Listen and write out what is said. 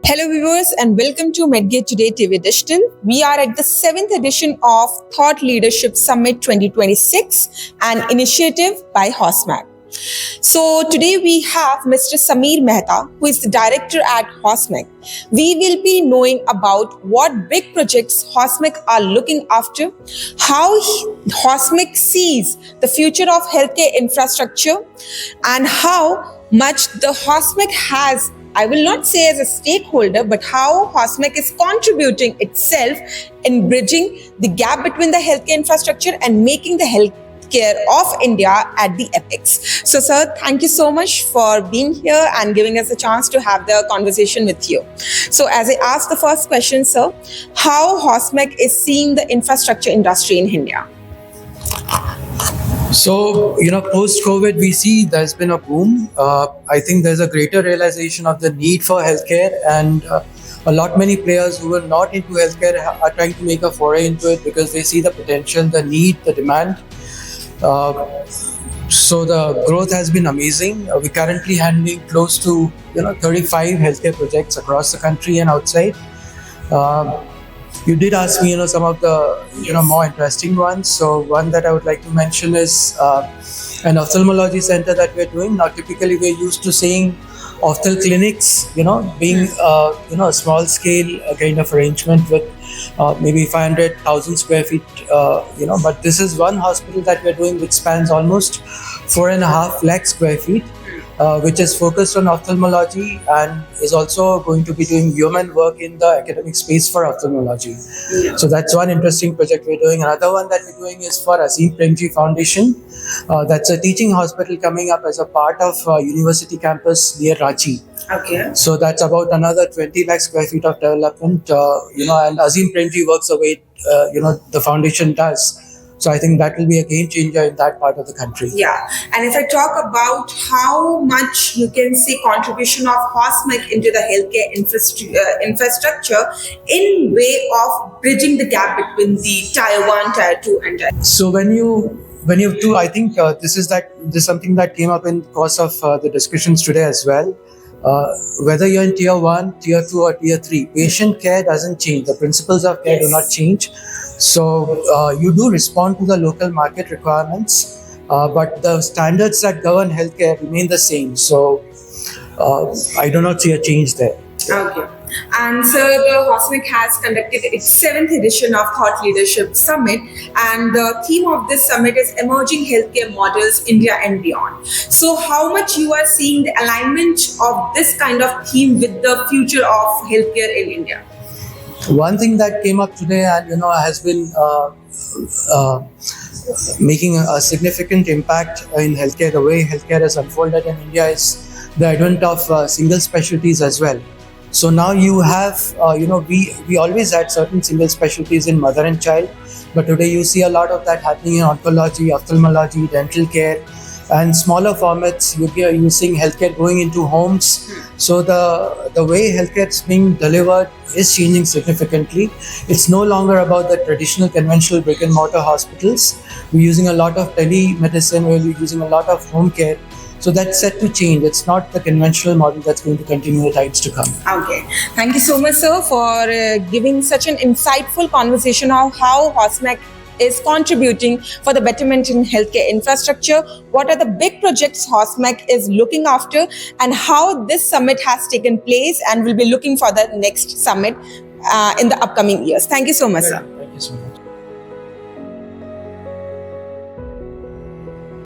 Hello viewers and welcome to MedGate Today TV Digital. We are at the 7th edition of Thought Leadership Summit 2026, an initiative by HOSMAC. So today we have Mr. Sameer Mehta, who is the director at HOSMAC. We will be knowing about what big projects HOSMAC are looking after, how HOSMAC sees the future of healthcare infrastructure, and how much the HOSMAC has, I will not say as a stakeholder, but how HOSMAC is contributing itself in bridging the gap between the healthcare infrastructure and making the healthcare of India at the apex. So, sir, thank you so much for being here and giving us a chance to have the conversation with you. So, as I ask the first question, sir, how HOSMAC is seeing the infrastructure industry in India? So, post-COVID, we see there's been a boom. I think there's a greater realization of the need for healthcare, and many players who were not into healthcare are trying to make a foray into it because they see the potential, the need, the demand. So the growth has been amazing. We're currently handling close to 35 healthcare projects across the country and outside. You did ask me, some of the, more interesting ones. So one that I would like to mention is an ophthalmology center that we're doing. Now, typically we're used to seeing ophthalmic clinics, being, a small scale kind of arrangement with maybe 500,000 square feet, but this is one hospital that we're doing which spans almost 4.5 lakh square feet. Which is focused on ophthalmology and is also going to be doing human work in the academic space for ophthalmology. So that's one interesting project we're doing. Another one that we're doing is for Azim Premji Foundation. That's a teaching hospital coming up as a part of university campus near Ranchi. Okay. So that's about another 20 lakh square feet of development, and Azim Premji works the way, the foundation does. So I think that will be a game changer in that part of the country. Yeah, and if I talk about how much you can see contribution of HOSMAC into the healthcare infrastructure in way of bridging the gap between the Tier 1, Tier 2 and Tier 3. So when you do, I think this is something that came up in the course of the discussions today as well. Whether you're in Tier 1, Tier 2 or Tier 3, patient care doesn't change. The principles of care do not change. So you do respond to the local market requirements, but the standards that govern healthcare remain the same. So I do not see a change there. Okay. And so the HOSMAC has conducted its 7th edition of Thought Leadership Summit, and the theme of this summit is Emerging Healthcare Models, India and Beyond. So how much you are seeing the alignment of this kind of theme with the future of healthcare in India? One thing that came up today and has been making a significant impact in healthcare, the way healthcare has unfolded in India, is the advent of single specialties as well. So now you have, we always had certain single specialties in mother and child, but today you see a lot of that happening in oncology, ophthalmology, dental care, and smaller formats. You're seeing healthcare going into homes. So the way healthcare is being delivered is changing significantly. It's no longer about the traditional conventional brick and mortar hospitals. We're using a lot of telemedicine, we're using a lot of home care. So that's set to change. It's not the conventional model that's going to continue in times to come. Okay. Thank you so much, sir, for giving such an insightful conversation of how HOSMAC is contributing for the betterment in healthcare infrastructure, what are the big projects HOSMAC is looking after, and how this summit has taken place and will be looking for the next summit in the upcoming years. Thank you so much, sir. Thank you so much.